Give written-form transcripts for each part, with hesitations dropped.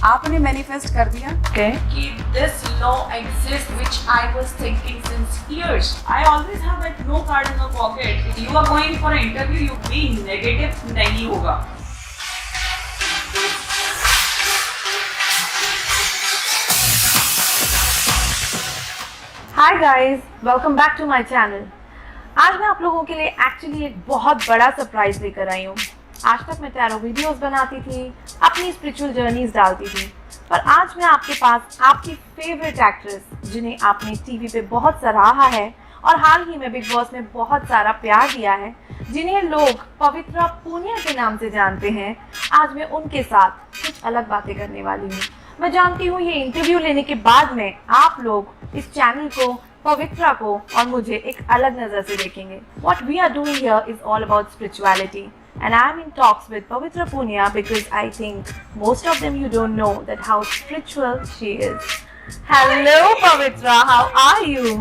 आपने मैनिफेस्ट कर दिया Okay. कि this law exists, which I was thinking since years. I always have that no card in the pocket. If you are going for an interview, you be negative नहीं होगा. Hi guys, welcome back to my channel. आज मैं आप लोगों के लिए actually एक बहुत बड़ा सरप्राइज लेकर आई हूँ. आज तक मैं टैरो वीडियोस बनाती थी, अपनी स्पिरिचुअल जर्नीज डालती थी, पर आज मैं आपके पास आपकी फेवरेट एक्ट्रेस जिन्हें आपने टीवी पे बहुत सराहा है और हाल ही में बिग बॉस में बहुत सारा प्यार दिया है, जिन्हें लोग पवित्रा पूनिया के नाम से जानते हैं, आज मैं उनके साथ कुछ अलग बातें करने वाली हूँ. मैं जानती हूँ ये इंटरव्यू लेने के बाद में आप लोग इस चैनल को, पवित्रा को और मुझे एक अलग नज़र से देखेंगे. What we are doing here is all about spirituality, and I am in talks with Pavitra Punia because I think most of them you don't know that how spiritual she is. Hello Pavitra, how are you?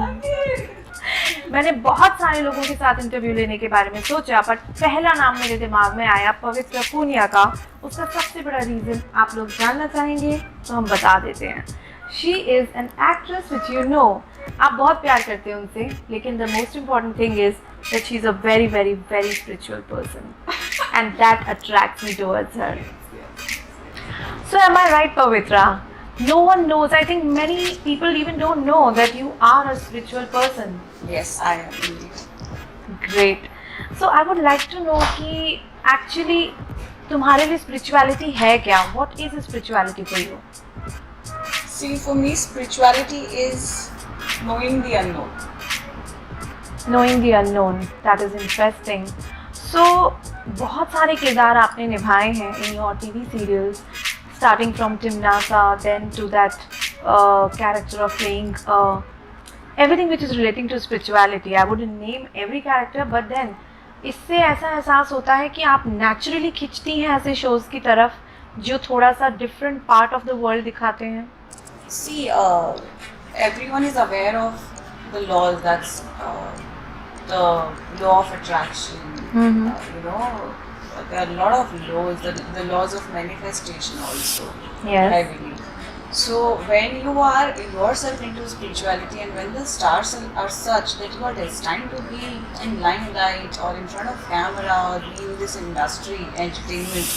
मैंने बहुत सारे लोगों के साथ interview लेने के बारे में सोचा, पर पहला नाम मेरे दिमाग में आया पवित्रा पूनिया का. उसका सबसे बड़ा रीज़न आप लोग जानना चाहेंगे तो हम बता देते हैं. She is an actress which you know. आप बहुत प्यार करते हैं उनसे, लेकिन the most important thing is that she is a very very very spiritual person and that attracts me towards her. So am I right, Pavitra? No one knows. I think many people even don't know that you are a spiritual person. Yes, I am indeed. Great. So I would like to know कि actually तुम्हारे लिए spirituality है क्या? What is spirituality for you? See, for me, spirituality is knowing the unknown. Knowing the unknown. That is interesting. So बहुत सारे किरदार आपने निभाए हैं in your TV serials, starting from Timnasa, then to that character of playing everything which is relating to spirituality. I wouldn't name every character, but then इससे ऐसा एहसास होता है कि आप naturally खिंचती हैं ऐसे shows की तरफ जो थोड़ा सा different part of the world दिखाते हैं. See, everyone is aware of the laws. That's the law of attraction. You know, there are a lot of laws. The laws of manifestation also. Yes. I believe. So when you are yourself into spirituality, and when the stars are such that you are destined to be in limelight or in front of camera or be in this industry, entertainment,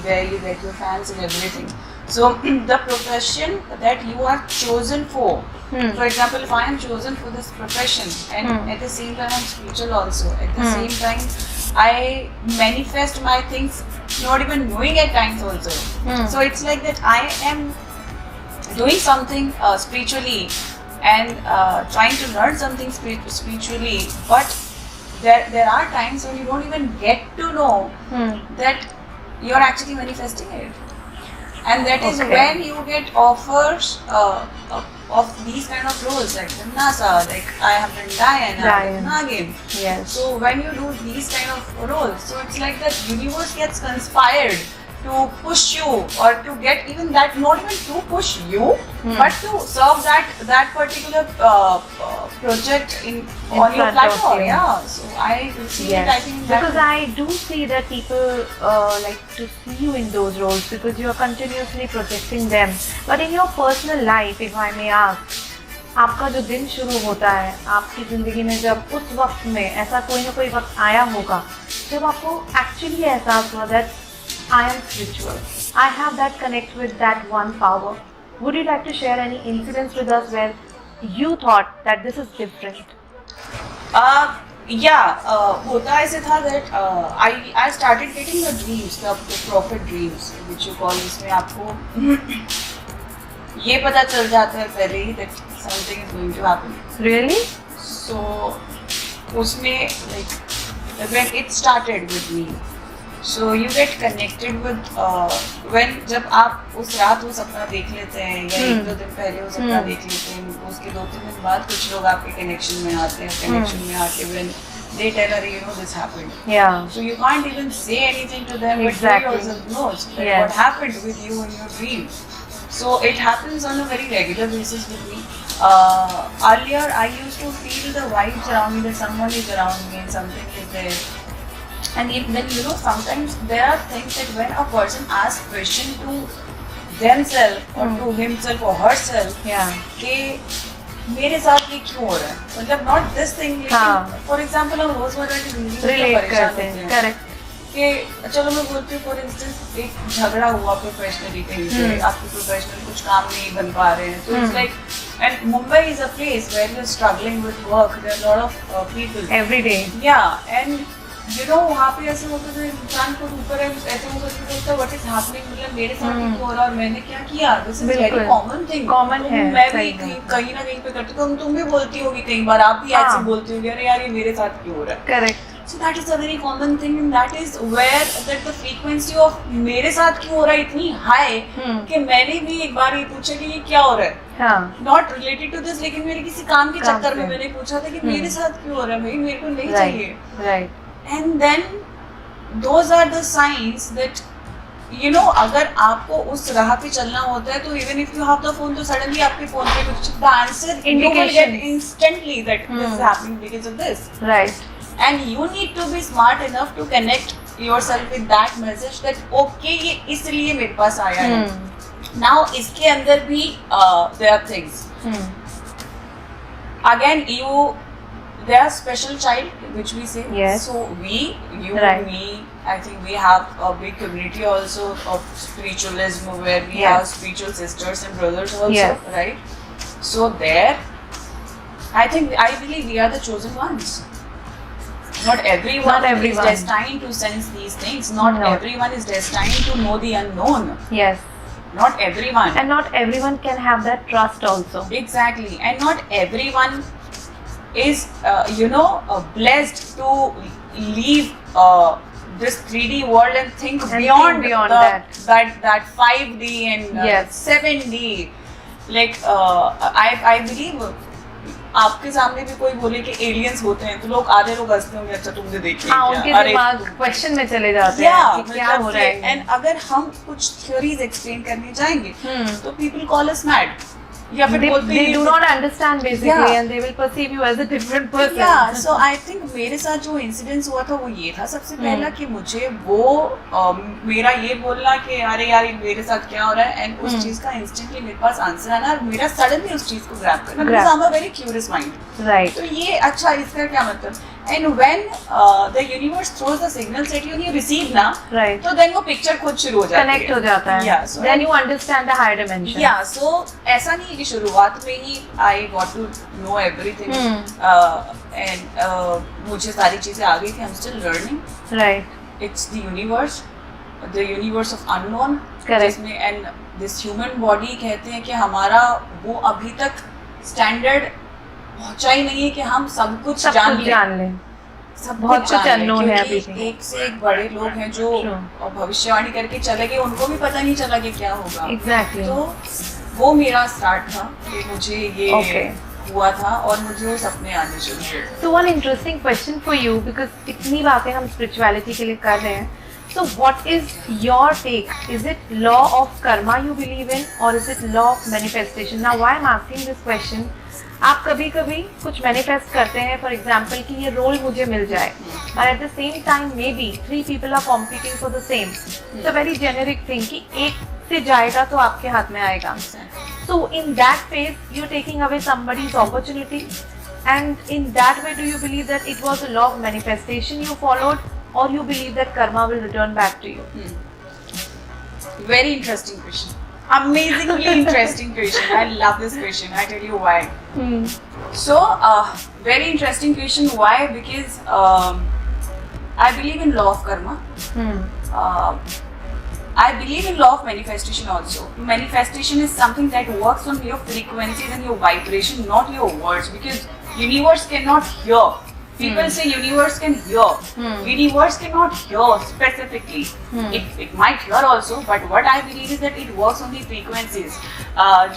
where you get your fans and everything. So the profession that you are chosen for, for example, if I am chosen for this profession and at the same time I'm spiritual also, at the same time I manifest my things not even knowing at times also. So it's like that I am doing something spiritually and trying to learn something spiritually, but there are times when you don't even get to know that you are actually manifesting it. And that is when you get offers of these kind of roles, like Timnasa, like I have done Diana, Nagin. Yes. So when you do these kind of roles, so it's like that universe gets conspired to push you, or to get even that, not even to push you, but to serve that particular project on your platform. Yeah. So I see it. I think that because I do see that people like to see you in those roles because you are continuously protecting them. But in your personal life, if I may ask, आपका जो दिन शुरू होता है आपकी ज़िंदगी में, जब उस वक्त में ऐसा कोई ना कोई वक्त आया होगा जब आपको एक्चुअली एहसास हुआ that I am spiritual, I have that connect with that one power. Would you like to share any incidents with us where you thought that this is different? होता ऐसे था that I started getting the dreams, the prophet dreams, which you call. इसमें आपको ये पता चल जाता है पहले ही that something is going to happen. Really? So उसमें like when it started with me, so you get connected with when जब आप उस रात वो सपना देख लेते हैं या एक दो दिन पहले वो सपना देख लेते हैं, उसके 2-3 दिन बाद कुछ लोग आपके कनेक्शन में आते हैं, कनेक्शन में आके when they tell her, you know, this happened. Yeah. So you can't even say anything to them, Exactly. but you yourself knows that what happened with you in your dream. So it happens on a very regular basis with me. Earlier I used to feel the vibes around me, that someone is around me and something is there. And then, you know, sometimes there are things that when a person asks question to themselves or to himself or herself Yeah. कि मेरे साथ ये क्यों हो रहा है, मतलब not this thing, हाँ. फॉर एग्जाम्पल हम रोजमर्रा की जिंदगी में रिलेट परेशान करते होते हैं. हैं करेक्ट. कि चलो मैं बोलती हूँ फॉर इंस्टेंस एक झगड़ा हुआ प्रोफेशनली कहीं पे, आपके प्रोफेशनल कुछ काम नहीं बन पा रहे हैं, तो it's like, and Mumbai is a place where you are struggling with work, there are lot of people every day. Yeah, and you know वहाँ पे ऐसे होता है इंसान को ऊपर ऐसे होकर के बोलता है व्हाट इज हैपनिंग, मतलब मेरे साथ ही क्यों हो रहा है और मैंने क्या किया, this is very common thing, common है. मैं भी कहीं ना कहीं पे करती हूँ, तुम भी बोलती होगी कई बार, आप भी ऐसे बोलती होगी अरे यार ये मेरे साथ क्यों हो रहा है. Correct. So that is a very common thing, and that is where that the frequency of मेरे साथ क्यों हो रहा है इतनी high कि मैंने भी एक बार ये पूछा कि ये क्या हो रहा है. हाँ. Not related to this, लेकिन मेरे किसी काम के चक्कर में मैंने पूछा था कि मेरे साथ क्यों हो रहा है भाई, मेरे को नहीं चाहिए. Right. And then those are the signs that you know अगर आपको उस राह पे चलना होता है तो even if you have the phone तो suddenly आपके phone पे कुछ the answer you will get instantly that this is happening because of this. Right. And you need to be smart enough to connect yourself with that message that okay ये इसलिए मेरे पास आया है. Now इसके अंदर भी there are things. Again they are special child which we say. Yes. So you, right. me, I think we have a big community also of spiritualism where we Yes. have spiritual sisters and brothers also, Yes. right? So there, I believe we are the chosen ones. Not everyone is destined to sense these things. Not everyone is destined to know the unknown. Yes. Not everyone. And not everyone can have that trust also. Exactly. And not everyone is, blessed to leave this 3D world and think beyond that 5D and 7D. Like, I believe आपके सामने भी कोई बोले कि aliens होते हैं तो लोग आधे लोग हंसते होंगे, अच्छा तुमने देखे क्या? उनके दिमाग क्वेश्चन में चले जाते हैं कि क्या हो रहा है. एंड अगर हम कुछ थ्योरीज एक्सप्लेन करने जाएंगे तो पीपल कॉल अस मैड, या फिर बोलते हैं they do not understand basically and they will perceive you as a different person. Yeah, so I think मेरे साथ जो इंसिडेंस हुआ था वो ये था सबसे पहला कि मुझे वो मेरा ये बोलना कि अरे यार मेरे साथ क्या हो रहा है, एंड उस चीज का इंस्टेंटली मेरे पास आंसर आना और मेरा सडनली उस चीज को ग्रैब करना, because I am a very curious mind. Right. तो ये अच्छा इसका क्या मतलब, and when the universe throws the signals eight you and you receive ना, राइट, तो देन वो पिक्चर खुद शुरू हो जाती है, कनेक्ट हो जाता है. Yeah, so then you understand the higher dimension. Yeah so ऐसा नहीं है कि शुरुआत में ही I got to know everything and मुझे सारी चीजें आ गई थी. I am still learning. Right. It's the universe of unknown, जिसमें एंड दिस ह्यूमन बॉडी कहते हैं कि हमारा वो अभी तक स्टैंडर्ड पहुंचा ही नहीं है कि हम सब कुछ जान लें. सब बहुत कुछ अननोन है अभी. एक से एक बड़े लोग हैं जो भविष्यवाणी करके चले गए, उनको भी पता नहीं चला कि क्या होगा. एग्जैक्टली. तो वो मेरा स्टार्ट था कि मुझे ये हुआ था और मुझे वो सपने आने शुरू हुए. So one interesting question for you, because इतनी बातें हम spirituality के लिए कर रहे हैं. So what is your take? Is it law of karma you believe in, or is it law of manifestation? Now why I'm asking this question? आप कभी कभी कुछ मैनिफेस्ट करते हैं, फॉर एग्जाम्पल कि ये रोल मुझे मिल जाए, और at the same time may be 3 people are competing for the same. It's a very generic thing कि एक से जाएगा तो आपके हाथ में आएगा. So in that phase you taking away somebody's opportunity, and in that way do you believe that it was a law of manifestation you followed, और you believe that karma will return back to you? Very interesting question. Amazingly interesting question. I love this question. I tell you why. So, very interesting question. Why? Because I believe in law of karma. I believe in law of manifestation also. Manifestation is something that works on your frequencies and your vibration, not your words. Because universe cannot hear. People say universe can hear. Universe cannot hear specifically. It might hear also, but what I believe is that it works on the frequencies.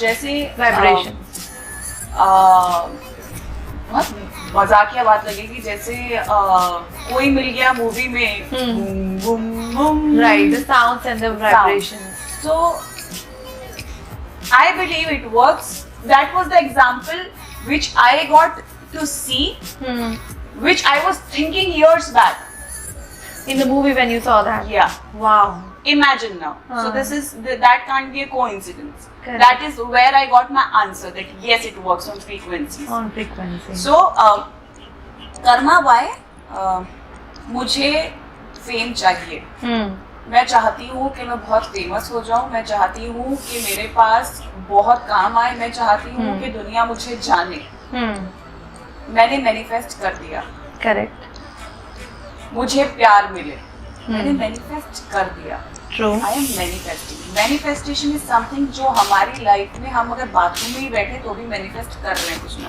जैसे vibration. मजाकिया बात लगेगी, जैसे कोई मिल गया movie में boom boom boom, right, the sounds and the vibrations. So I believe it works. That was the example which I got to see, which I was thinking years back. In the movie when you saw that. Yeah. Wow. Imagine now. So Uh-huh. that can't be a coincidence. Correct. That is where I got my answer that yes, it works on frequencies. On frequency. So Karma why? मुझे fame चाहिए. मैं चाहती हूँ कि मैं बहुत famous हो जाऊँ. मैं चाहती हूँ कि मेरे पास बहुत काम आए. मैं चाहती हूँ कि दुनिया मुझे जाने. मैंने मैनिफेस्ट कर दिया. करेक्ट. मुझे प्यार मिले. मैंने मैनिफेस्ट कर दिया. True. I am manifesting. Manifestation is something जो हमारी लाइफ में हम अगर बाथरूम में ही बैठे तो भी मैनिफेस्ट कर रहे हैं कुछ ना.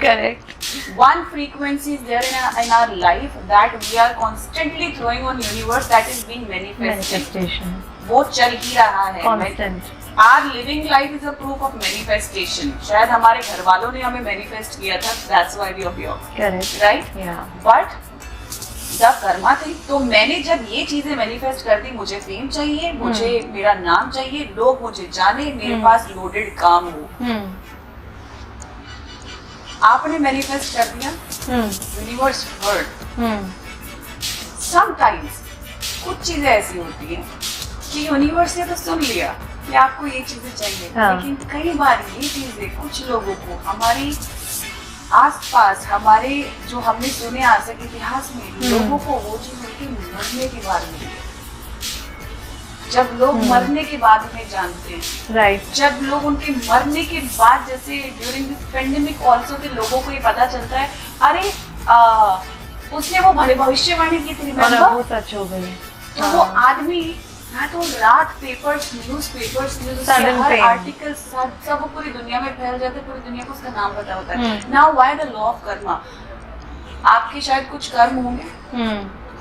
Correct. One frequency is there in our life that we are constantly throwing on universe that is being manifested. Manifestation. वो चल ही रहा है. Constant. Our living life is a proof of manifestation. शायद हमारे घर वालों ने हमें manifest किया था. That's why we are here. Correct. Right? Yeah. But the Karma थी. तो मैंने जब ये चीजें मैनिफेस्ट कर दी, मुझे फेम चाहिए, मुझे मेरा नाम चाहिए, लोग मुझे जाने, मेरे पास लोडेड काम हो. आपने मैनिफेस्ट कर दिया. Universe heard. समटाइम्स कुछ चीजें ऐसी होती हैं कि यूनिवर्स ने तो सुन लिया कि आपको ये चीजें चाहिए. लेकिन कई बार ये चीजें कुछ लोगों को हमारी आसपास, हमारे जो हमने सुने आज तक इतिहास में, लोगों को वो चीज उनके मरने के बाद मिली है. जब लोग मरने के बाद में जानते हैं. राइट. जब लोग उनके मरने के बाद, जैसे ड्यूरिंग दिस पेंडेमिक ऑल्सो के लोगों को ये पता चलता है, अरे उसने वो भविष्यवाणी की थी, वो सच हो गई. तो वो आदमी तो रात पेपर्स, न्यूज़ हर आर्टिकल सब पूरी दुनिया में फैल जाते, पूरी दुनिया को उसका नाम पता होता है. Now why the law of Karma. आपके शायद कुछ कर्म होंगे.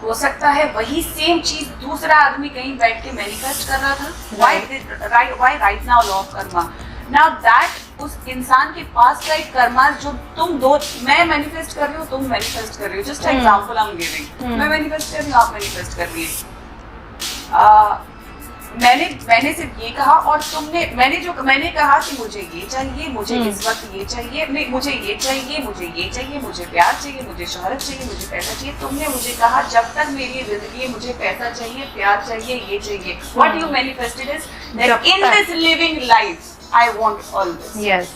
हो सकता है वही सेम चीज दूसरा आदमी कहीं बैठ के मैनिफेस्ट कर रहा था. Why right now law of Karma. Now that उस इंसान के पास का एक कर्मा जो तुम दो, मैं मैनिफेस्ट कर रही हूँ, तुम मैनिफेस्ट कर रही हो. Just example I am giving. मैं मैनिफेस्ट कर रही हूँ, आप मैनिफेस्ट कर रही है. मैंने सिर्फ ये कहा और मैंने कहा कि मुझे ये चाहिए, मुझे इस वक्त ये चाहिए, नहीं मुझे ये चाहिए, मुझे ये चाहिए, मुझे प्यार चाहिए, मुझे शोहरत चाहिए, मुझे पैसा चाहिए. तुमने मुझे कहा जब तक मेरी जिंदगी है मुझे पैसा चाहिए, प्यार चाहिए, ये चाहिए. What you manifested is that in this living life I want all this. Yes.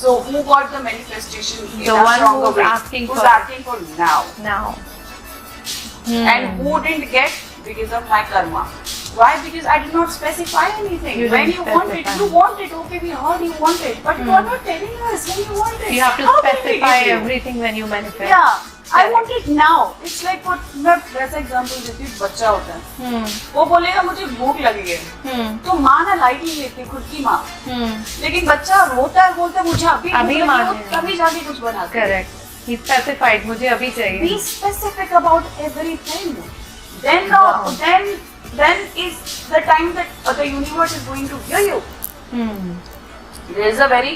So who got the manifestation? The one who's asking for now. And who didn't get? Because of my karma. Why? Because I did not specify anything. When you want it, you want it. Okay, we heard you want it, but you are not telling us when you want it. You have to specify everything when you manifest. Yeah, I want it now. It's like what मैं वैसा example देती हूँ. बच्चा होता है, वो बोलेगा मुझे भूख लगी है, तो माँ ना लाइट नहीं लेती, खुद की माँ. लेकिन बच्चा रोता है, बोलता है मुझे अभी तभी जाके कुछ बना. Correct. He specified मुझे अभी चाहिए. Be specific about everything. Then is the time that the universe is going to hear you. There is a very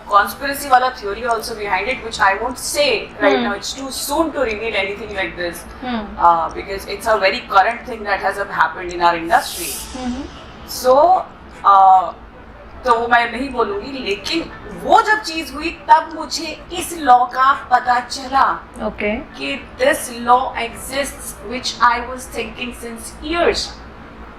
conspiracy wala theory also behind it, which I won't say right now. It's too soon to reveal anything like this, because it's a very current thing that has happened in our industry. So तो वो मैं नहीं बोलूंगी, लेकिन वो जब चीज हुई तब मुझे इस लॉ का पता चला. Okay. कि this law exists, which I was thinking since years.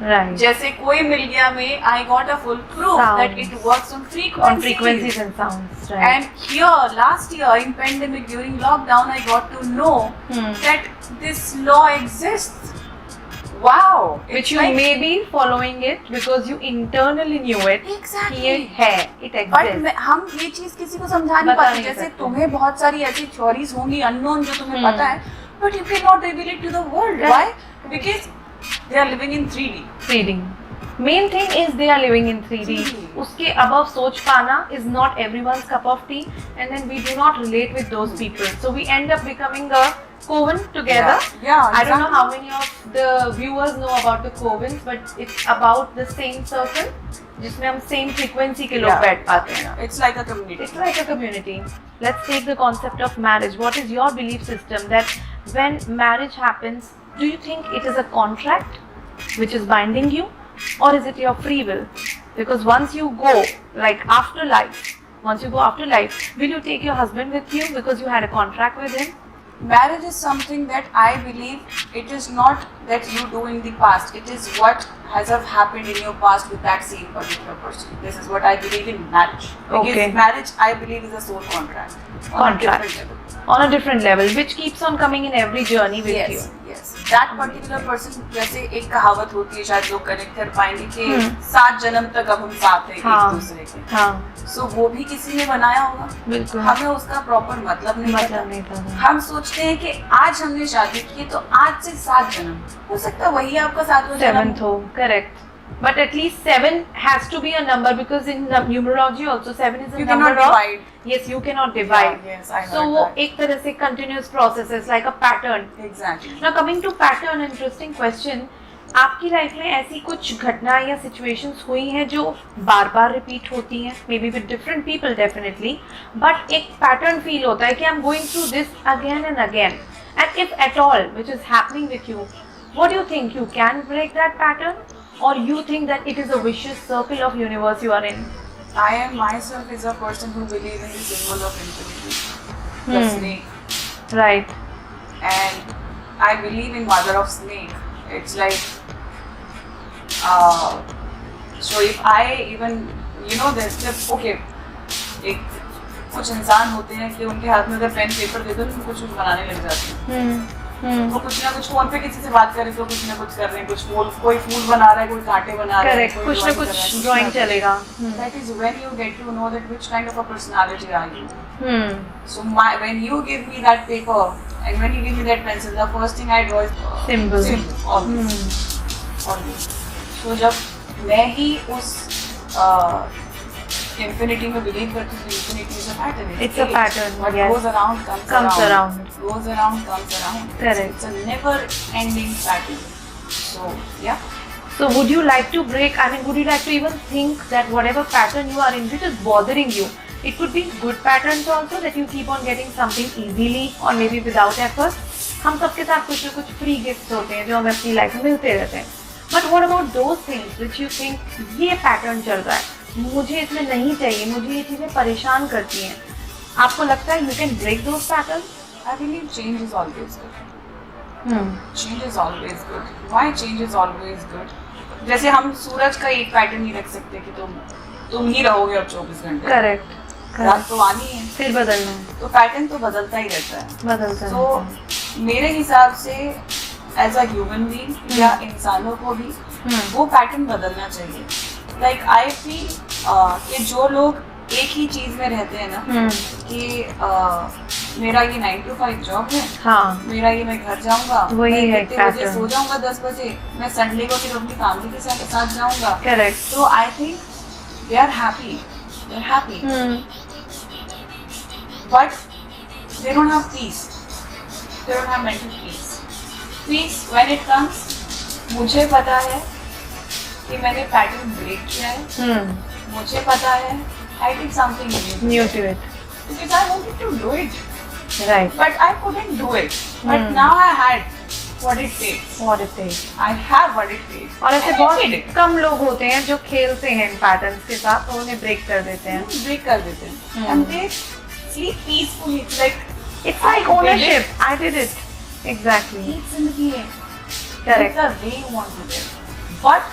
Right. जैसे कोई मिल गया में, I got a full proof that it works on frequencies and sounds. Right. And here last year in pandemic during lockdown, I got to know that this law exists. Wow. Which you may be following it because you internally knew it. Exactly. ये है, it exists. But हम ये चीज किसी को समझा नहीं पाते. जैसे तुम्हें बहुत सारी ऐसी थ्योरीज होंगी unknown जो तुम्हें पता है, but you cannot reveal it to the world. Why? Because they are living in 3D. 3D. Main thing is they are living in 3D. उसके above सोच पाना is not everyone's cup of tea, and then we do not relate with those people. So we end up becoming a coven together. Yeah, exactly. I don't know how many of the viewers know about the covens, but it's about the same circle जिसमें हम same frequency के लोग बैठ पाते हैं. It's like a community. It's like a community. Let's take the concept of marriage. What is your belief system that when marriage happens, do you think it is a contract which is binding you, or is it your free will? Because once you go like afterlife, will you take your husband with you because you had a contract with him? Marriage is something that I believe it is not that you do in the past, it is what has have happened in your past with that same particular person. This is what I believe in marriage. Because Okay. marriage, I believe, is a soul contract on a different level. On a different level, which keeps on coming in every journey with you. Yes. That particular person, जैसे एक कहावत होती है, शायद लोग connect कर पाएंगे कि हम्म। 7 जन्म तक अब हम साथ हैं हाँ। एक दूसरे के। हाँ, सो वो भी किसी ने बनाया होगा, बिल्कुल। हमें उसका प्रॉपर मतलब नहीं मतलब पता। नहीं पता। हम सोचते हैं कि आज हमने शादी की तो आज से 7 जन्म हो सकता है वही आपका 7वां जन्म Seventh हो, correct. But at least 7 has to be a number because in numerology also 7 is a You number cannot of. divide. Yes, you cannot divide. Yes, I So heard वो that. एक तरह से continuous process is like a pattern. Exactly. Now coming to pattern, interesting question. आपकी life में ऐसी कुछ घटनाएं या सिचुएशंस हुई हैं जो बार बार रिपीट होती हैं, may be with different people definitely, but एक पैटर्न फील होता है कि I am going through this again and again, and if at all which is happening with you, what do you think you can break that pattern, or you think that it is a vicious circle of universe you are in? I am myself is a person who believes in the symbol of infinity, the snake, Right. and I believe in mother of snake. It's like, so if I even, there's just okay, एक कुछ इंसान होते हैं कि उनके हाथ में अगर पेन पेपर दे दो तो कुछ बनाने लग जाते हैं। वो कुछ ना कुछ फोन पे किसी से बात कर रहे तो कुछ ना कुछ कर रहे हैं, कुछ फूल, कोई फूल बना रहा है, कोई कांटे बना रहा है, Correct. कुछ ना कुछ ड्राइंग चलेगा. That is when you get to know that which kind of a personality are you. So when you give me that paper and when you give me that pencil, the first thing I draw is Symbol. Always. So जब मैं ही उस infinity में believe करती हूँ, infinity is a pattern. It's a pattern, What yes. goes around comes around. Goes around comes around. Correct. It's a never-ending pattern. So yeah. So would you like to break, would you like to even think that whatever pattern you are in which is bothering you, it could be good patterns also, that you keep on getting something easily or maybe without effort? हम सबके साथ कुछ ना कुछ free gifts होते हैं जो हमें अपनी लाइफ में मिलते रहते हैं. But what about those things which you think ये pattern चल रहा है, मुझे इसमें नहीं चाहिए, मुझे ये चीज़ें परेशान करती हैं, आपको लगता है you can break those patterns? I believe change is always good. Change is always good. Why change is always good? जैसे हम सूरज का एक पैटर्न नहीं रख सकते कि तुम ही रहोगे अब 24 घंटे. Correct. रात तो आनी है, फिर बदलना है, तो पैटर्न तो बदलता ही रहता है. बदलता है. तो मेरे हिसाब से एज अ ह्यूमन बीइंग या इंसानों को भी वो पैटर्न बदलना चाहिए. लाइक आई फील कि जो लोग एक ही चीज में रहते हैं ना, कि मेरा ये 9 to 5 जॉब है, हाँ, मेरा ये मैं घर जाऊंगा, वही मैं है कितने बजे pattern. सो जाऊंगा, 10 बजे, मैं संडे को फिर अपनी फैमिली के साथ जाऊंगा. correct. So I think they are happy. They're happy. But they don't have peace. They don't have mental peace. Peace when it comes, मुझे पता है कि मैंने पैटर्न ब्रेक किया है. मुझे पता है I did something New to it. because I wanted to do it, Right. but I couldn't do it. But now I had what it takes. What it takes. I have what it takes. और ऐसे And I did it. बहुत कम लोग होते हैं जो खेलते हैं इन patterns के साथ और उन्हें ब्रेक कर देते हैं. Break कर देते हैं. And they sleep peacefully. It's like It's like I did ownership. it. I did it. Exactly. It's in the game. Correct. It's the way you want to live. But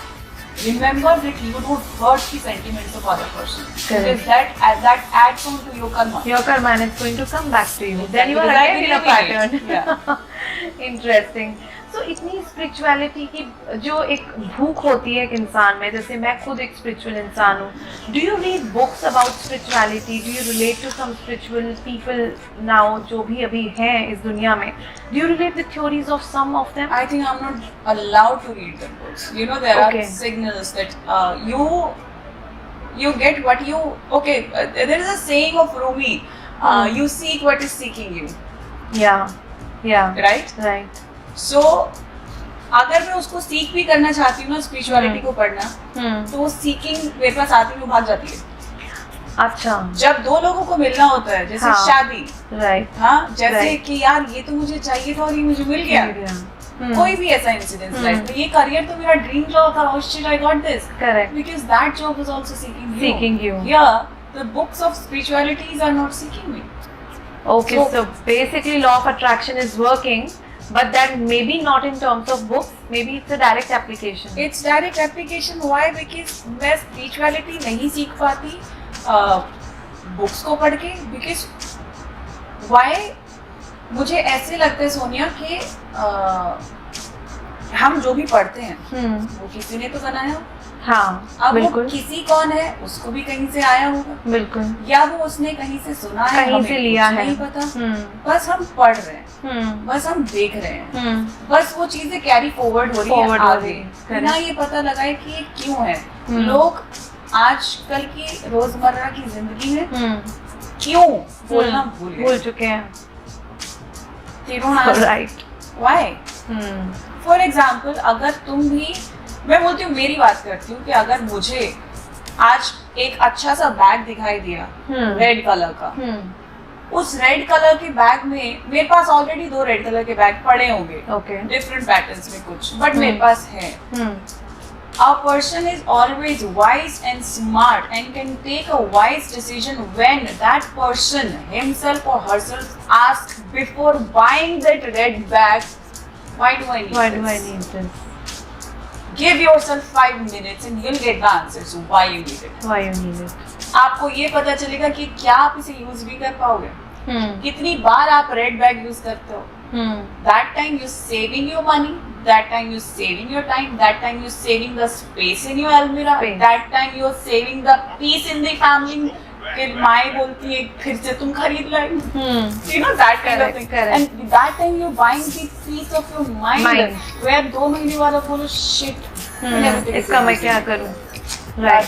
remember that you don't hurt the sentiments of other person. Correct. Because that adds on to your karma. Your karma and it's going to come back to you. Then you are Because I again in a believe in pattern. it. Yeah. Interesting. So इतनी spirituality की जो एक भूख होती है एक इंसान में, जैसे मैं खुद एक स्पिरिचुअल इंसान हूँ. Do you read books about spirituality? Do you relate to some spiritual people now जो भी अभी हैं इस दुनिया में? Do you relate the theories of some of them? I think I'm not allowed to read the books. There Okay. are signals that you get what you. Okay, there is a saying of Rumi. You seek what is seeking you. Yeah. Right. Right. So अगर मैं उसको सीख भी करना चाहती हूँ ना, spirituality को पढ़ना, तो वो सीकिंग मेरे पास आती है, वो भाग जाती है. अच्छा. जब दो लोगों को मिलना होता है, जैसे हाँ. शादी, Right. हाँ, जैसे Right. कि यार ये तो मुझे चाहिए था और ये मुझे मिल गया. कोई भी ऐसा इंसिडेंस लाइफ में, ये करियर तो मेरा ड्रीम जॉब था, oh shit I got this. Correct. Because that job was also seeking you. Yeah, the books of spiritualities are not seeking me. Okay, so basically law of attraction is working, But that maybe not in terms of books, maybe it's a direct application. It's direct application. Why? Because मैं spirituality नहीं सीख पाती books को पढ़ के. Because why? मुझे ऐसे लगता है सोनिया कि हम जो भी पढ़ते हैं वो किसी ने तो बनाया. हाँ, अब बिल्कुल. वो किसी कौन है उसको भी कहीं से आया होगा. बिल्कुल. या वो उसने कहीं से सुना है, कहीं से लिया है, नहीं पता. बस हम पढ़ रहे हैं, बस हम देख रहे हैं, बस वो चीजें कैरी फॉरवर्ड हो रही है आगे, ना ये पता लगाए कि ये क्यों है. लोग आजकल की रोजमर्रा की जिंदगी में क्यों बोलना भूल चुके हैं. राइट. व्हाई? फॉर एग्जाम्पल, अगर तुम भी, मैं बोलती हूँ, मेरी बात करती हूँ कि अगर मुझे आज एक अच्छा सा बैग दिखाई दिया रेड कलर का, उस रेड कलर के बैग में मेरे पास ऑलरेडी 2 रेड कलर के बैग पड़े होंगे, डिफरेंट पैटर्न्स में कुछ, बट मेरे पास है. A person is always wise and smart and can take a wise decision when that person himself or herself asks before buying that red bag, why do I need this? Give yourself 5 minutes and you'll get the answers why you need it. आपको ये पता चलेगा कि क्या आप इसे use भी कर पाओगे. कितनी बार आप रेड बैग यूज करते हो. That time you saving your money, that time you saving your time, that time you saving the space in your almirah, that time you saving the peace in the family. कि माँ बोलती है फिर से तुम खरीद लाई. You know that kind of thing. And that time you're buying the peace of your mind. Where 2 महीने वाला बोलो shit. इसका मैं क्या करूँ?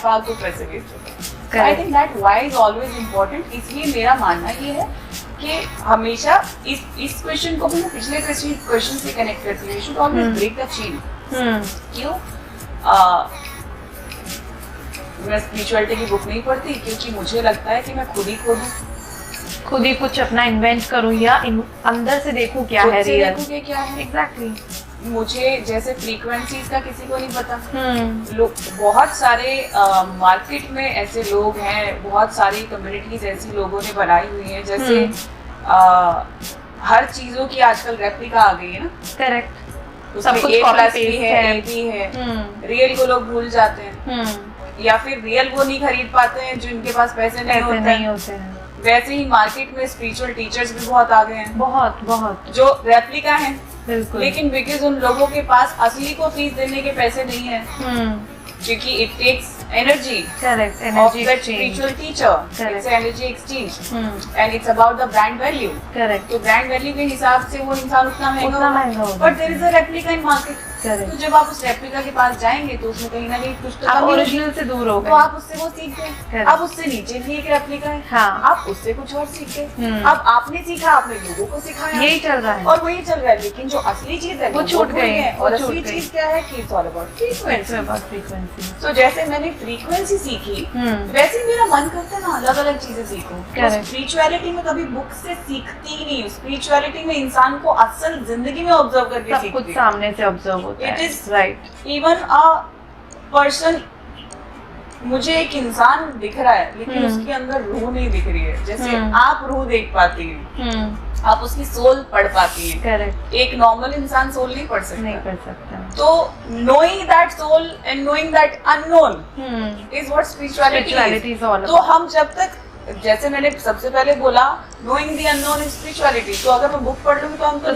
फालतू पैसे वेस्ट होते हैं. I think that why is always important. इसलिए मेरा मानना ये है कि हमेशा इस क्वेश्चन को भी मैं पिछले क्वेश्चन से कनेक्ट करती हूँ. You should always break the chain. क्यों? मैं स्पिरिचुअलिटी की बुक नहीं पढ़ती क्योंकि मुझे लगता है कि मैं खुद ही कुछ अपना इन्वेंट करूं या अंदर से देखूं क्या है रियल. क्या है एग्जैक्टली. मुझे जैसे फ्रीक्वेंसीज का किसी को नहीं पता. लोग बहुत सारे मार्केट में ऐसे लोग हैं, बहुत सारी कम्युनिटीज ऐसी लोगों ने बनाई हुई है. जैसे हर चीजों की आजकल रेप्लिका आ गई है ना. करेक्ट. सब कुछ A+ भी है, A भी है. रियल को लोग भूल जाते हैं या फिर रियल वो नहीं खरीद पाते हैं जो इनके पास पैसे नहीं होते हैं. वैसे ही मार्केट में स्पिरिचुअल टीचर्स भी बहुत आ गए हैं, बहुत जो रेप्लिका हैं. लेकिन बिकॉज उन लोगों के पास असली को फीस देने के पैसे नहीं है, क्योंकि it takes energy of that spiritual teacher. It's an energy exchange and it's about the brand value. तो brand value के हिसाब से वो इंसान उतना महंगा होगा. But there is a replica in market. तो जब आप उस रेप्लिका के पास जाएंगे तो उसमें कहीं ना कहीं कुछ तो कमी ओरिजिनल से दूर हो गए. तो आप उससे वो सीख गए. अब उससे नीचे भी एक रेप्लिका है. आप उससे कुछ और सीख गए. अब आपने सीखा, आपने लोगों को सिखाया. यही चल रहा है और वही चल रहा है. लेकिन जो असली चीज है वो छूट गई है. और असली चीज क्या है कि it's all about frequency. तो जैसे मैंने फ्रीक्वेंसी सीखी वैसे मेरा मन करता है ना अलग अलग चीजें सीखूं. स्पिरिचुअलिटी में कभी बुक से सीखती ही नहीं. स्पिरिचुअलिटी में इंसान को असल जिंदगी में ऑब्जर्व करके सीखती है. सब कुछ सामने से ऑब्जर्व होता है. It is right. Even a person, मुझे एक इंसान दिख रहा है लेकिन उसके अंदर रूह नहीं दिख रही है. जैसे आप रूह देख पाती हैं, आप उसकी सोल पढ़ पाती हैं. करेक्ट. एक नॉर्मल इंसान सोल नहीं पढ़ सकता. तो knowing that soul and knowing that unknown is what spirituality is all about. तो हम जब तक, जैसे मैंने सबसे पहले बोला, knowing the unknown is spirituality. तो अगर मैं बुक पढ़ लूँगी तो हम तो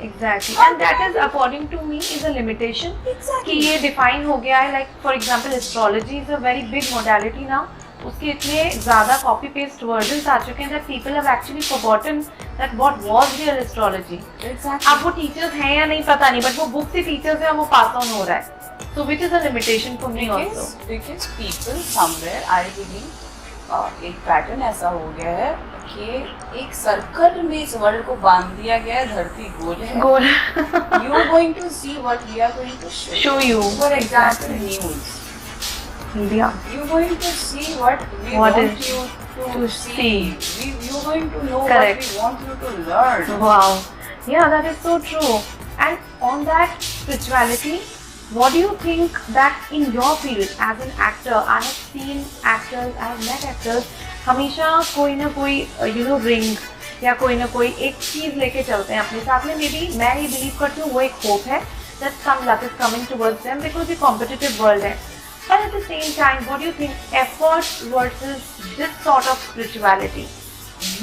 exactly. And that is according to me is a limitation. कि ये define हो गया है. Like for example, astrology is a very big modality now. उसके इतने ज़्यादा copy paste versions आ चुके हैं that people have actually forgotten that what was real astrology. Exactly. अब वो teachers हैं या नहीं पता नहीं, but वो book से teachers हैं और वो pass on हो रहा है. So which is a limitation for me also. Because people somewhere, I believe, एक पैटर्न ऐसा हो गया है कि एक सर्कल में इस वर्ल्ड को बांध दिया गया है. धरती गोल है. You are going to see what we are going to show you. For example, news. Media. You're going to see what we want you to see. You're going to know what we want you to learn. Wow. Yeah, that is so true. And on that spirituality, what do you think that in your field as an actor, I have seen actors, I have met actors, हमेशा कोई ना कोई ring या कोई ना कोई एक चीज़ लेके चलते हैं अपने साथ में। मे बी मैं ये बिलीव करती हूँ वो एक होप है that some luck is coming towards them because ये competitive world है। But at the same time, what do you think, effort versus this sort of spirituality,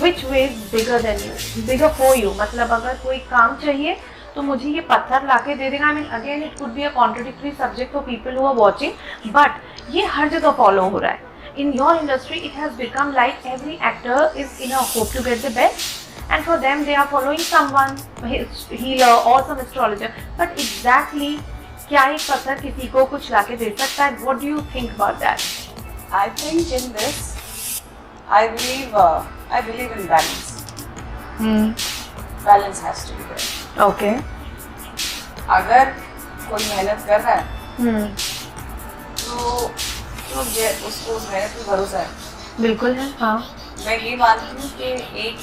which way is bigger than you, bigger for you? मतलब अगर कोई काम चाहिए तो मुझे ये पत्थर लाके दे देगा। I mean again it could be a contradictory subject for people who are watching, but ये हर जगह follow हो रहा है। In your industry, it has become like every actor is in a hope to get the best. And for them they are following someone, healer or some astrologer, but exactly क्या एक पत्थर किसी को कुछ लाके दे सकता है? What do you think about that? I think in this, I believe in balance. Balance has to be there. Okay. अगर कोई मेहनत कर रहा है तो उसको उस मेहनत पे भरोसा है। बिल्कुल है। हाँ, मैं ये मानती हूँ कि एक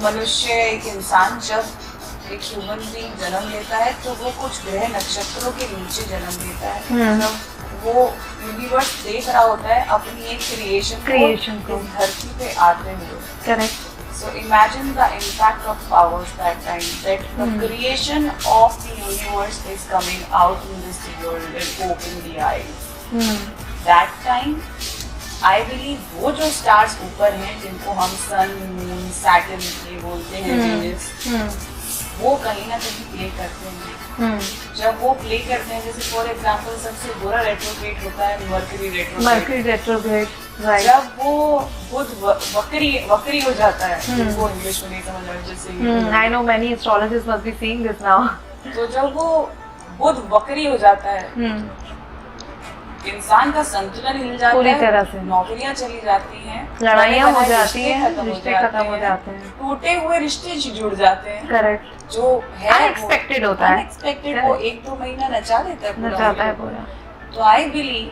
मनुष्य, एक इंसान जब एक ह्यूमन बीइंग जन्म लेता है तो वो कुछ ग्रह नक्षत्रों के नीचे जन्म लेता है। जब वो यूनिवर्स देख रहा होता है अपनी एक क्रिएशन को इस धरती पे आते हुए। Correct. So imagine the impact of powers that time, that the creation of the universe is coming out in this world and open the eyes. That time, I believe वो जो stars ऊपर हैं जिनको हम सन, मून, सैटर्न ये बोलते हैं, Venus, वो कहीं ना कहीं प्ले करते हैं। जब वो प्ले करते हैं, जैसे फॉर एग्जांपल सबसे बुरा रेट्रोग्रेड होता है मर्करी रेट्रोग्रेड। जब वो बुध वक्री हो जाता है, वो इंग्लिश में नहीं समझ रहा जैसे I know many astrologers must be seeing this now. तो जब वो बुध वक्री हो जाता है, इंसान का संतुलन हिल जाता है, पूरी तरह से नौकरियां चली जाती हैं, लड़ाइयाँ हो जाती हैं, रिश्ते खत्म हो जाते हैं, टूटे हुए रिश्ते जुड़ जाते हैं। करेक्ट। जो है अनएक्सपेक्टेड होता है, अनएक्सपेक्टेड वो 1-2 महीना नचा देता है पूरा। तो आई बिलीव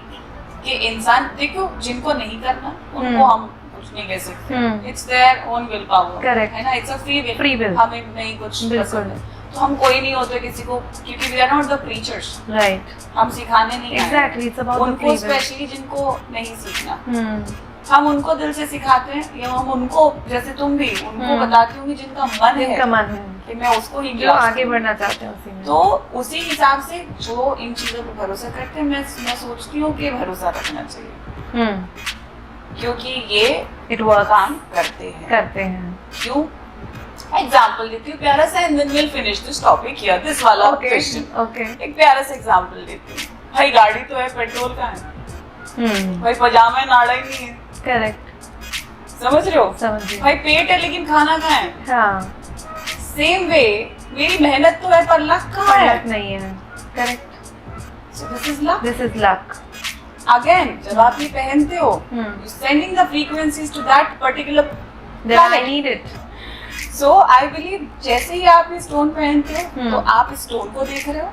कि इंसान, देखो जिनको नहीं करना उनको हम कुछ नहीं कह सकते, it's their own will power, है ना, इट्स अ फ्री विल। हमें नहीं कुछ पसंद है तो हम कोई नहीं होते किसी को, क्योंकि we are not the preachers, right. हम सिखाने नहीं आए। एग्जैक्टली, इट्स अबाउट उनको स्पेशली जिनको नहीं सीखना, हम उनको दिल से सिखाते हैं, या हम उनको, जैसे तुम भी उनको बताती होंगी जिनका मन है कि मैं उसको ही जो आगे बढ़ना चाहते हैं उसी में। तो उसी हिसाब से जो इन चीजों पर भरोसा करते हैं, मैं सोचती हूँ कि भरोसा रखना चाहिए, क्योंकि ये काम करते हैं। क्यों? एग्जाम्पल देती हूँ प्यारा सा, and then will finish this topic here, this वाला क्वेश्चन। एक प्यारा सा एग्जाम्पल देती हूँ। भाई गाड़ी तो है, पेट्रोल का है, भाई पजामा है, नाड़ा ही नहीं है। करेक्ट। समझ रहे हो? समझ। भाई पेट है लेकिन खाना कहाँ है? हाँ। सेम वे, मेरी मेहनत तो है पर लक कहाँ है? लक नहीं है। Correct. So this is luck. This is luck. Again, जब आप ये पहनते हो, you sending the frequencies to that particular Then I need it. So I believe जैसे ही आप ये स्टोन पहनते हो तो आप इस स्टोन को देख रहे हो,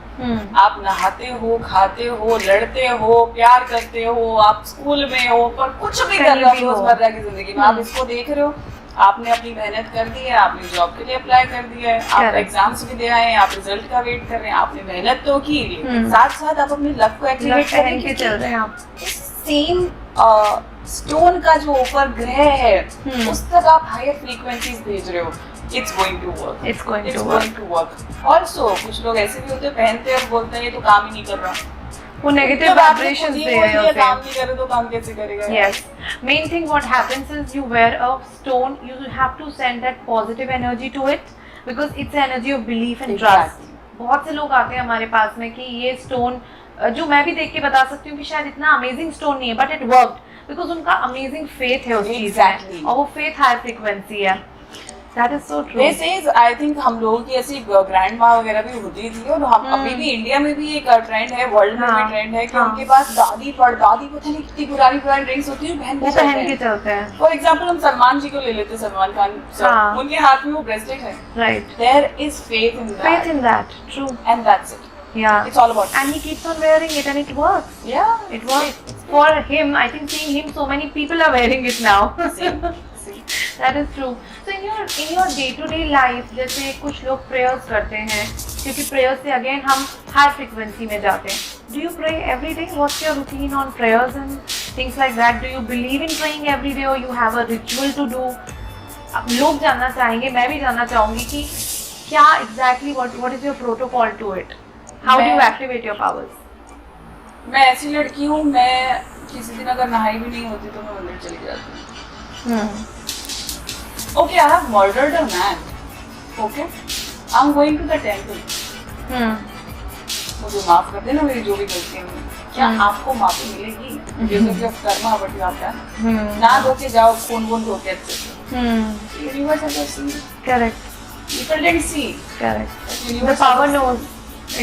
आप नहाते हो, खाते हो, लड़ते हो, प्यार करते हो, आप स्कूल में हो, पर कुछ भी कर रहे हो रोजमर्रा की जिंदगी में, आप इसको देख रहे हो। आपने अपनी मेहनत कर दी है, आपने जॉब के लिए अप्लाई कर दिया है, आप एग्जाम्स भी दे आए हैं, आप रिजल्ट का वेट कर रहे हैं, आपने मेहनत तो की, लेकिन साथ साथ आप अपने लक को एक्टिवेट करके चल रहे हैं। आप सेम स्टोन का जो ऊपर ग्रह है उस तक आप हायर फ्रीक्वेंसीज भेज रहे हो। It's going to work. It's going to work. Also, कुछ लोग ऐसे भी होते हैं, पहनते हैं और बोलते हैं ये तो काम ही नहीं कर रहा। वो नेगेटिव वाइब्रेशंस दे रहे होते हैं। काम नहीं करे तो काम कैसे करेगा? Yes. Main thing what happens is you wear a stone, you have to send that positive energy to it because it's the energy of belief and trust. बहुत से लोग आते हैं हमारे पास में कि ये स्टोन, जो मैं भी देख के बता सकती हूँ कि शायद इतना अमेजिंग स्टोन नहीं है, बट इट वर्क्ड बिकॉज उनका अमेजिंग फेथ है उस चीज में, और वो फेथ हाई फ्रीक्वेंसी है। That is so true. This is, I think हम लोगों की ऐसी ग्रैंड माँ वगैरह भी होती थी, और हम अभी भी इंडिया में भी एक ट्रेंड है, वर्ल्ड में भी ट्रेंड है कि उनके पास दादी परदादी पता नहीं कितनी पुरानी ड्रिंक्स होती है, पहन के चलते हैं। फॉर एग्जाम्पल हम सलमान जी को ले लेते हैं, सलमान खान, उनके हाथ में वो ब्रेसलेट है, right. There is faith in that, true, and that's it. Yeah, it's all about. And he keeps on wearing it, and it works. Yeah, it works for him. I think seeing him, so many people are wearing it now. That is true. So in your day-to-day life, जैसे कुछ लोग prayers करते हैं, क्योंकि prayers से again हम high frequency में जाते हैं. Do you pray every day? What's your routine on prayers and things like that? Do you believe in praying every day, or you have a ritual to do? अब लोग जानना चाहेंगे, मैं भी जानना चाहूंगी कि क्या exactly what is your protocol to it, how do you activate your powers? मैं ऐसी लड़की हूँ, मैं किसी दिन अगर नहाई भी नहीं होती तो मैं मंदिर चली जाती हूँ. Okay, I have murdered a man. Okay, I'm going to the temple. मुझे माफ कर देना मेरी जो भी गलतियाँ हुई. क्या आपको माफी मिलेगी? Because of karma, what you have done. ना धो के जाओ, कौन धो के अच्छे से. Universe has seen. Correct. People didn't see. Correct. The Universe power has knows.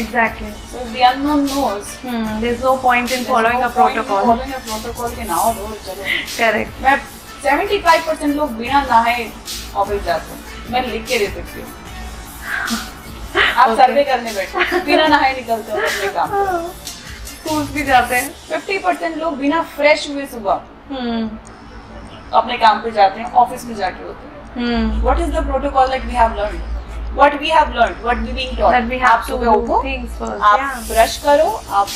Exactly. So the unknown knows. There's no point in following a protocol. Following a protocol के नाम दो चलो. Correct. मैं 75% लोग बिना नहाए ऑफिस जाते हैं. मैं लिख के दे सकती हूँ. आप सर्वे करने बैठे बिना नहाए निकलते हो अपने काम पे. स्कूल भी जाते हैं. 50% लोग बिना फ्रेश हुए सुबह अपने काम पे जाते हैं, ऑफिस में जाके होते हैं. What is the protocol that we have learned? What we have learned? What we being taught? That we have आप to सुबह do उठो, things first. आप Yeah. ब्रश करो, आप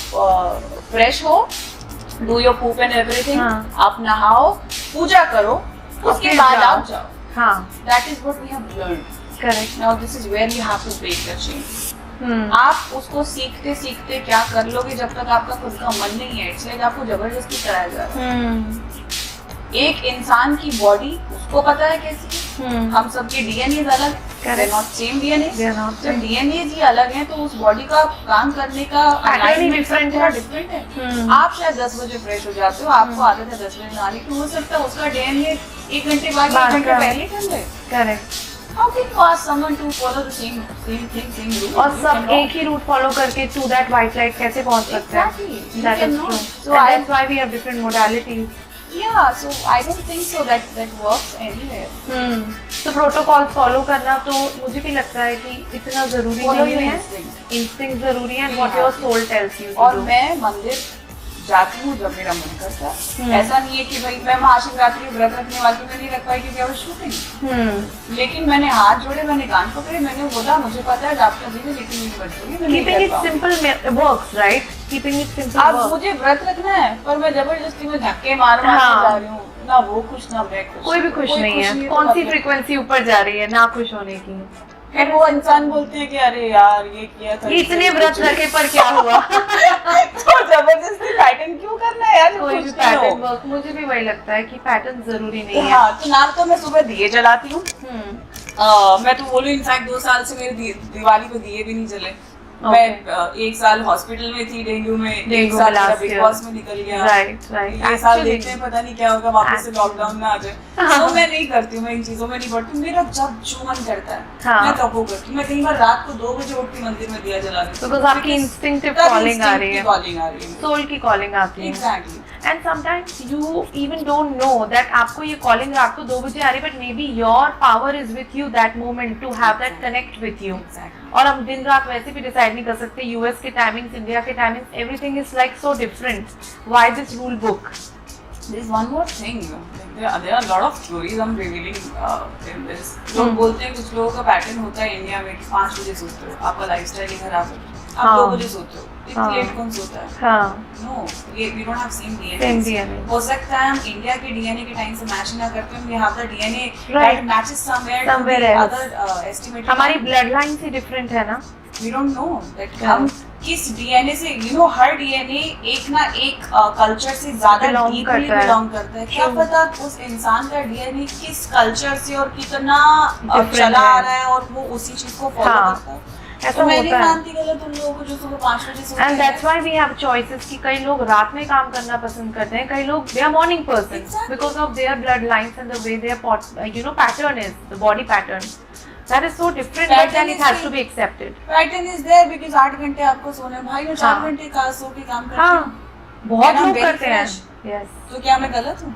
फ्रेश हो, do your poop and everything. हाँ. आप नहाओ, पूजा करो, उसके फिर बाद जाओ. आप जाओ. हाँ. That is what we have learned. Correct. Now this is where you have to break the chain. आप उसको सीखते सीखते क्या कर लोगे जब तक आपका खुद का मन नहीं है, इसलिए आपको जबरदस्ती कराया जा रहा है. एक इंसान की बॉडी उसको पता है कैसी है. हम सबके डीएनए अलग, they're not same DNA. They're not जब same. डीएनए जी अलग है तो उस बॉडी का काम करने का Pattern ही alignment different पूरा है. different है. आप शायद 10 बजे फ्रेश हो जाते हो, आपको आदत है 10 बजे नहाने की, हो सकता है उसका डीएनए 1 घंटे बाद 1 घंटे पहले कर ले. Correct. How can you ask someone to follow the same thing, same rule? और You सब cannot. एक ही रूट फॉलो करके टू दैट वाइट लाइट कैसे पहुंच सकते हैं? Exactly. You That is cannot. true. So And that's why we have different modalities. Yeah, so I don't think so that works anywhere. तो protocol follow करना तो मुझे भी लगता है कि इतना जरूरी Follow नहीं your है. instinct. इंस्टिंक्ट जरूरी है, Yeah. What your soul tells you और टू डू. मैं मंदिर जाती हूँ जब मेरा मन करता है. ऐसा नहीं है कि भाई मैं महाशिवरात्रि व्रत रखने वाली मैं नहीं रख पाई क्योंकि I was shooting. लेकिन मैंने हाथ जोड़े, मैंने कान पकड़े, मैंने बोला मुझे पता है आपका जीवन लेकिन मेरी मजबूरी मैं नहीं कीपिंग कर इट पाऊंगी. Simple works, right? Keeping it simple अब वर्क्स. मुझे व्रत रखना है पर मैं जबरदस्ती में धक्के मार हाँ. जा रही हूँ. ना वो खुश ना मैं खुश. कोई भी खुश नहीं है. तो कौन सी मतलब- फ्रीक्वेंसी ऊपर जा रही है ना खुश होने की? फिर वो इंसान बोलते हैं कि अरे यार ये किया था, इतने व्रत रखे पर क्या हुआ? तो जबरदस्ती पैटर्न क्यों करना है यार. कोई भी खुश नहीं हो. पैटर्न वर्क, मुझे भी वही लगता है कि पैटर्न जरूरी नहीं है. हाँ, तो ना तो मैं सुबह दिए जलाती हूँ. हम्म. मैं तो बोलूँ इनफैक्ट 2 साल से मेरे दिवाली को दिए भी नहीं जले. Okay. मैं 1 साल हॉस्पिटल में थी डेंगू में, 1 डेंगू साल last मेरा बिग year. बॉस में निकल गया. Right right. ये साल देखते हैं पता नहीं क्या होगा, वापस से Actually. लॉकडाउन में आ जाए. तो मैं नहीं करती हूँ, मैं इन चीजों में नहीं पड़ती हूँ. मेरा जब जो मन करता है हाँ. मैं तब वो करती हूँ. मैं कई बार रात को 2 बजे उठती मंदिर में दिया जला देती हूँ. Because आपकी instinctive calling आ रही है. कॉलिंग आ रही है. सोल की कॉलिंग आती है. Exactly. And sometimes you even don't know that आपको ये कॉलिंग रात को 2 बजे आ रही है, but maybe your power is with you that moment to have that connect with you. और हम दिन रात वैसे भी डिसाइड नहीं कर सकते. यूएस के टाइमिंग्स, इंडिया के timings, everything is like so different. Why this rule book? There's one more thing. There are a lot of theories I'm revealing in this. लोग बोलते हैं कुछ लोगों का पैटर्न होता है इंडिया में कि 5 बजे सोते हो, आपका लाइफस्टाइल ही खराब है. आप 2 बजे सोते हो, इतनी लेट कौन सोता है? हाँ. No, we don't have same DNA. Same DNA. हो सकता है हम इंडिया के DNA के टाइम से मैच ना करते हैं. We have the DNA Right. that matches somewhere Somewhere to the else. other estimated. हमारी ब्लड लाइन से डिफरेंट है ना. We don't know that Yeah. हम किस DNA से, you know, हर DNA एक ना एक कल्चर से ज्यादा Belong डीपली करता है. बिलोंग करता है. क्या True. पता उस इंसान का DNA किस कल्चर से और कितना Different चला आ है. रहा है और वो उसी चीज को फॉलो हाँ. करता है. ऐसा तो मैं नहीं होता है. मानती गलत उन लोगों को जो सुबह 5 बजे सोते And that's हैं. why we have choices कि कई लोग रात में काम करना पसंद करते हैं, कई लोग they are morning person Exactly. because of their blood lines and the way their pattern is, the body pattern. That is so different, but Pattern then it is has the- to be accepted. Pattern is there because 8 घंटे आपको सोना है. भाई मैं 4 हाँ. घंटे का सो के काम करती हाँ, हूँ. बहुत And I'm लोग very करते हैं. fresh. Yes. तो क्या मैं गलत हूँ?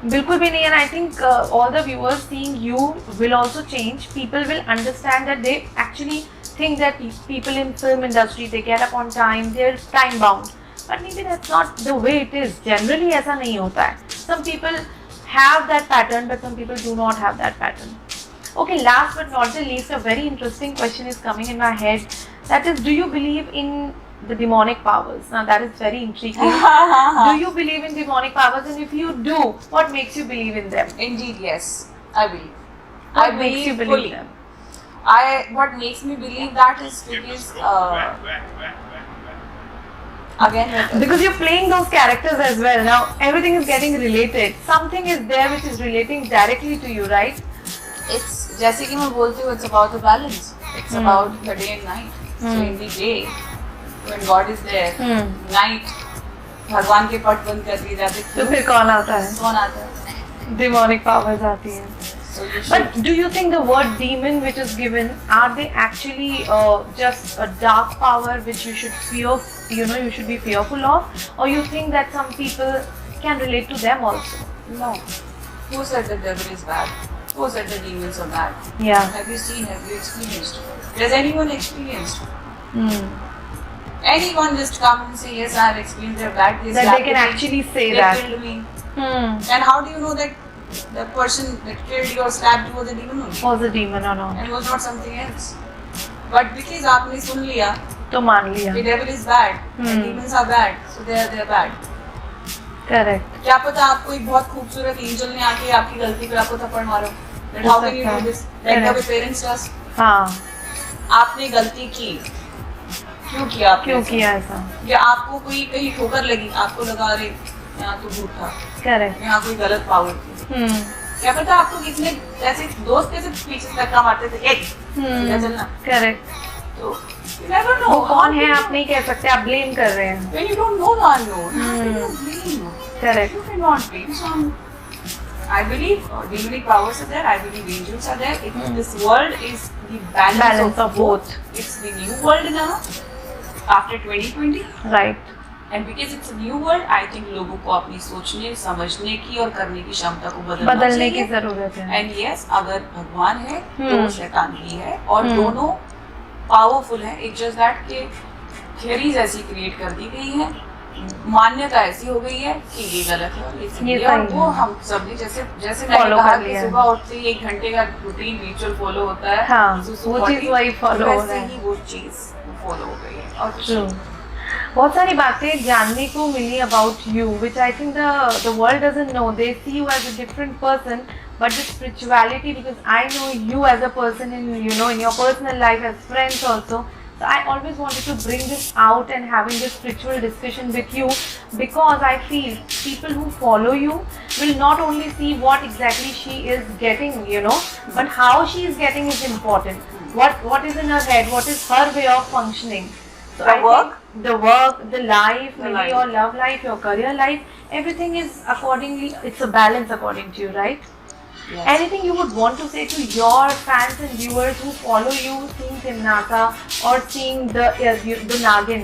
बिल्कुल भी नहीं. And I think all the viewers seeing you will also change. People will understand that they actually think that people in film industry, they get up on time, they're time bound. But maybe that's not the way it is. Generally ऐसा नहीं होता है. Some people have that pattern, but some people do not have that pattern. Okay, last but not the least, a very interesting question is coming in my head. That is, do you believe in the demonic powers? Now that is very intriguing. Do you believe in demonic powers? And if you do, what makes you believe in them? Indeed, yes, I believe. What makes you believe fully. them? What makes me believe that is because again Because you're playing those characters as well. Now everything is getting related. Something is there which is relating directly to you, right? it's जैसे कि मैं बोलती हूँ, it's about the balance. It's about the day and night. So in the day, when God is there, night, भगवान के पट बंद कर दिए जाते, तो फिर कौन आता है? कौन आता है? Demonic powers आती हैं. So you should. But do you think the word demon which is given, are they actually just a dark power which you should fear, you should be fearful of? Or you think that some people can relate to them also? No. Who said the devil is bad? Who said the demons are bad? Yeah. Have you seen? Have you experienced? Has anyone experienced? Anyone just come and say, yes, I have experienced their bad. They That they slapped can me, actually say they that. killed me. And And how do you know that the person that killed you or stabbed you was a demon only? was a demon or not? And was not something else. But because आपने सुन लिया तो मान लिया. the devil is bad and demons are bad, so they are bad. Correct. क्या पता आपको एक बहुत खूबसूरत एंजल ने आके आपकी गलती पे आपको थप्पड़ मारो. That how can you do this? Like the way parents does. हाँ. आपने गलती की, क्यों किया आपने? क्यों ऐसा? किया ऐसा? या आपको कोई कहीं ठोकर लगी, आपको लगा रहे यहाँ तो भूत था, Correct. यहाँ कोई गलत पावर थी. क्या पता आपको कितने ऐसे दोस्त कैसे पीछे धक्का मारते थे, सीधा चलना. Correct. तो you never know. वो कौन है आप नहीं कह सकते, आप ब्लेम कर रहे हैं. When you don't know the unknown, how can you blame? Correct. You cannot blame. So I believe demonic powers are there. I believe angels are there. This world is the balance of both. It's the new world now after 2020. Right. And because it's a new world, I think लोगों को अपनी सोचने, समझने की और करने की क्षमता को बदलने की जरूरत है. And yes, अगर भगवान है तो शैतान भी है और दोनों पावरफुल है. It's just that के थियरीज ऐसी क्रिएट कर दी गई है, मान्यता ऐसी हो गई है कि ये गलत है और ये सही है. और वो हम सब ने जैसे मैंने कहा कि सुबह उठते ही 1 घंटे का रूटीन रिचुअल फॉलो होता है. हाँ, वो चीज वही फॉलो हो रहा है. वैसे ही वो चीज फॉलो हो गई है. और True. बहुत सारी बातें जानने को मिली about you which I think the world doesn't know. They see you as a different person, but the spirituality, because I know you as a person in in your personal life as friends also, so I always wanted to bring this out and having this spiritual discussion with you, because I feel people who follow you will not only see what exactly she is getting, but how she is getting is important. What is in her head, what is her way of functioning. So The I work? think the work, the life, The maybe life. your love life, your career life, everything is accordingly, it's a balance according to you, right? Yes. Anything you would want to say to your fans and viewers who follow you seeing Timnasa or seeing the Nagin,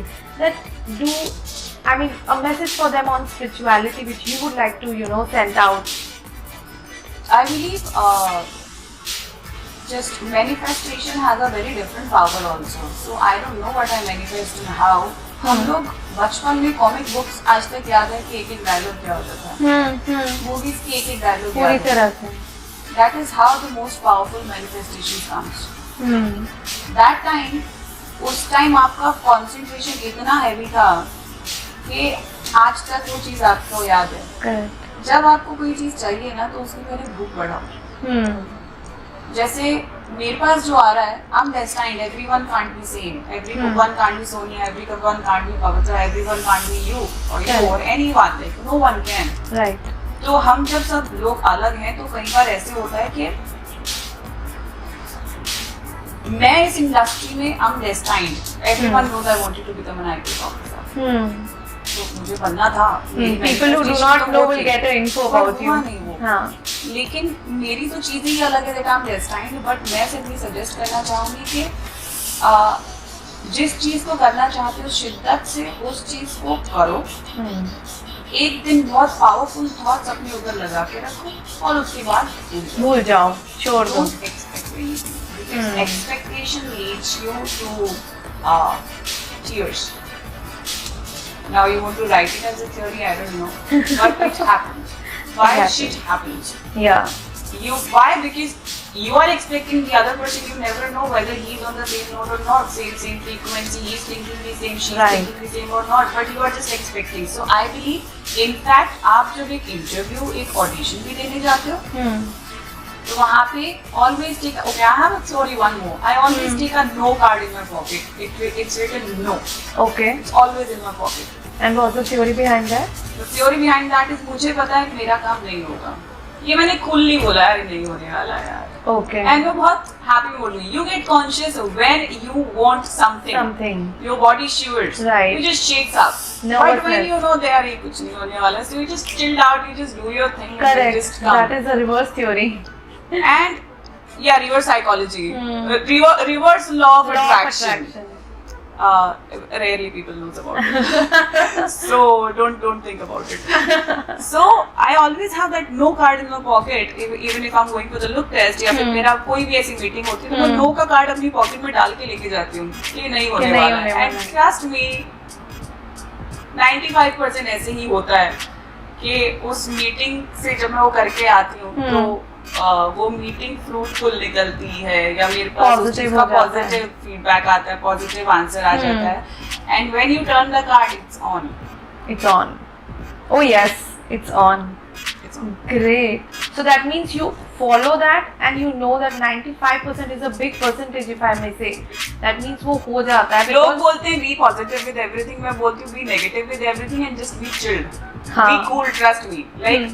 a message for them on spirituality which you would like to send out? I believe just manifestation has a very different power also. So I don't know what I manifest and how. हम लोग बचपन में comic books आज तक याद है कि एक डायलॉग क्या होता था. मूवीज की एक डायलॉग पूरी तरह से. That is how the most powerful manifestation comes. That time, उस टाइम आपका concentration इतना heavy था कि आज तक वो चीज आपको याद है. Correct. जब आपको कोई चीज चाहिए ना तो उसकी पहले भूख बढ़ाओ. जैसे मेरे पास जो आ रहा है, I'm destined. Everyone can't be same. Everyone can't be Sonia. Everyone can't be Pavitra. Everyone can't be you or you or anyone. Like no one can. Right. तो हम जब सब लोग अलग हैं तो कई बार ऐसे होता है कि मैं इस इंडस्ट्री में I'm destined. Everyone knows I wanted to become an IT officer. तो मुझे बनना था. People who do not know will get an info about you. हाँ. लेकिन मेरी तो चीज़ ही अलग है that I'm destined. But मैं सिर्फ सजेस्ट करना चाहूँगी कि जिस चीज़ को करना चाहते हो शिद्दत से उस चीज़ को करो. एक दिन बहुत पावरफुल थॉट्स अपने ऊपर लगा के रखो और उसके बाद भूल जाओ, छोड़ दो. Expectation leads you to tears. Now you want to write it as a theory, I don't know, but it happens. Why shit happens? Yeah. Why? Because you are expecting the other person. You never know whether he is on the same note or not. Same frequency. He is thinking the same. She is thinking the same or not. But you are just expecting. So I believe, in fact, आप जब एक interview, एक audition भी देने जाते हो, तो वहाँ पे always take okay I have a theory one more I always take a no card in my pocket it's written no Okay. it's always in my pocket And what's the theory behind that? the theory behind that is मुझे पता है कि मेरा काम नहीं होगा ये मैंने खुली बोला यार नहीं होने वाला यार Okay. and मैं बहुत happy बोल रही हूँ you get conscious when you want something your body shivers Right. you just shakes up but Nervousness. when you know there ये कुछ नहीं होने वाला so you just chilled out you just do your thing and you Correct. just come That is the reverse theory. and yeah reverse psychology reverse law of Law of attraction. attraction. Rarely people knows about it so don't think about it so I always have that no card in my pocket even if I'm going for the look test या फिर मेरा कोई भी ऐसी meeting होती है तो मैं no का कार्ड अपनी पॉकेट में डाल के लेके जाती हूँ कि नहीं होने वाला है and trust me 95% ऐसे ही होता है कि उस मीटिंग से जब मैं वो करके आती हूँ तो वो मीटिंग फ्रूटफुल निकलती है या मेरे पास उस चीज का पॉजिटिव फीडबैक आता है पॉजिटिव आंसर आ जाता है and when U turn the card It's on. Oh yes, it's on. Great. So that means you follow that and you know that 95% is a big percentage if I may say. That means वो हो जाता है. लोग बोलते हैं be positive with everything मैं बोलती हूँ be negative with everything and just be chilled be cool trust me like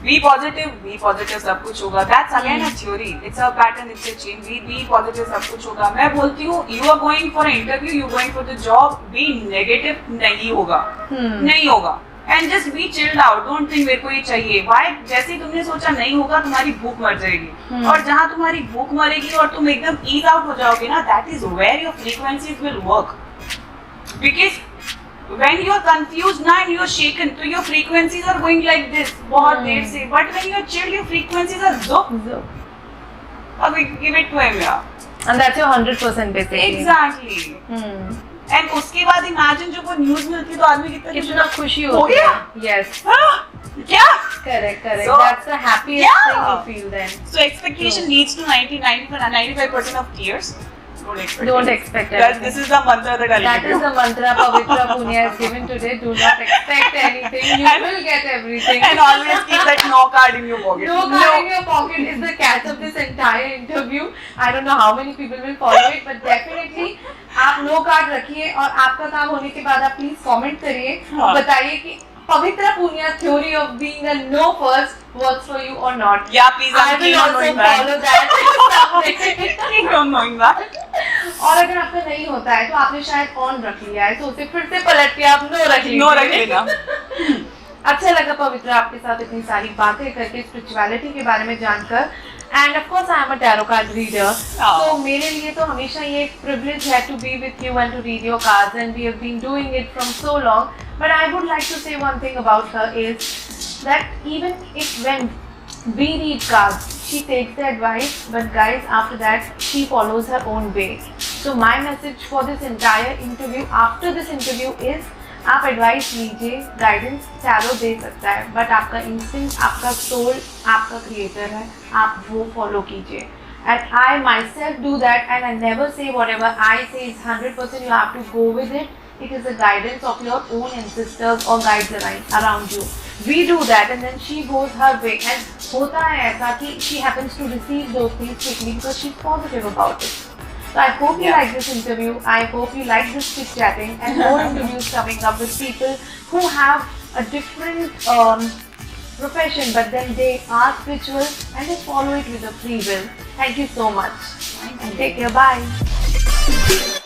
be positive सब कुछ होगा that's again a theory it's a pattern it's a chain be positive सब कुछ होगा मैं बोलती हूँ you are going for an interview you going for the job be negative नहीं होगा नहीं होगा and just be chilled out don't think मेरे को ये चाहिए why जैसे ही तुमने सोचा नहीं होगा तुम्हारी भूख मर जाएगी और जहाँ तुम्हारी भूख मरेगी और तुम एकदम ease out हो जाओगे ना that is where your frequencies will work because when you are confused now and you are shaken so your frequencies are going like this बहुत देर से but when you are chilled your frequencies are zup अब give it to him yeah And that's your 100% basically. exactly and उसके बाद imagine जो वो news मिलती है तो आदमी कितना खुशी हो होती गया है. Yes. क्या Correct. So, That's the happiest thing you feel then. so expectation leads to 95% of tears Don't expect that anything. this is the mantra that I'll That give is you. the mantra Pavitra Punya has given today. Do not expect anything. You will get everything. and always keep that no card in your pocket No card in your pocket is the catch of this entire interview. I don't know how many people will follow it, but definitely आप no card रखिए और आपका काम होने के बाद आप please comment करिए और बताइए कि पवित्रा Punia theory of being a no first works for you or not. yeah please I I'm will keen on also knowing follow that. keen on knowing that और अगर आपका नहीं होता है तो आपने शायद ऑन रख लिया है तो उसे फिर से पलट के आप नो रख लीजिए. नो रख लेना अच्छा लगा पवित्रा आपके साथ इतनी सारी बातें करके स्पिरिचुअलिटी के बारे में जानकर and of course I am a tarot card reader तो मेरे लिए तो हमेशा ये एक प्रिविलेज है to be with you and to read your cards and we have been doing it from so long but I would like to say one thing about her is that even if when we read cards she takes the advice but guys after that she follows her own way so my message for this entire interview after this interview is आप advice लीजिए guidance tarot दे सकता है but आपका instinct आपका soul आपका creator है आप वो फॉलो कीजिए and I myself do that and I never say whatever I say is 100% you have to go with it is the guidance of your own ancestors or guides around you we do that and then she goes her way and होता है ऐसा कि she happens to receive those things quickly because she's positive about it. So I hope you like this interview. I hope you like this chit chatting and more interviews coming up with people who have a different profession but then they are spiritual and they follow it with a free will. Thank you so much. And take care. Bye.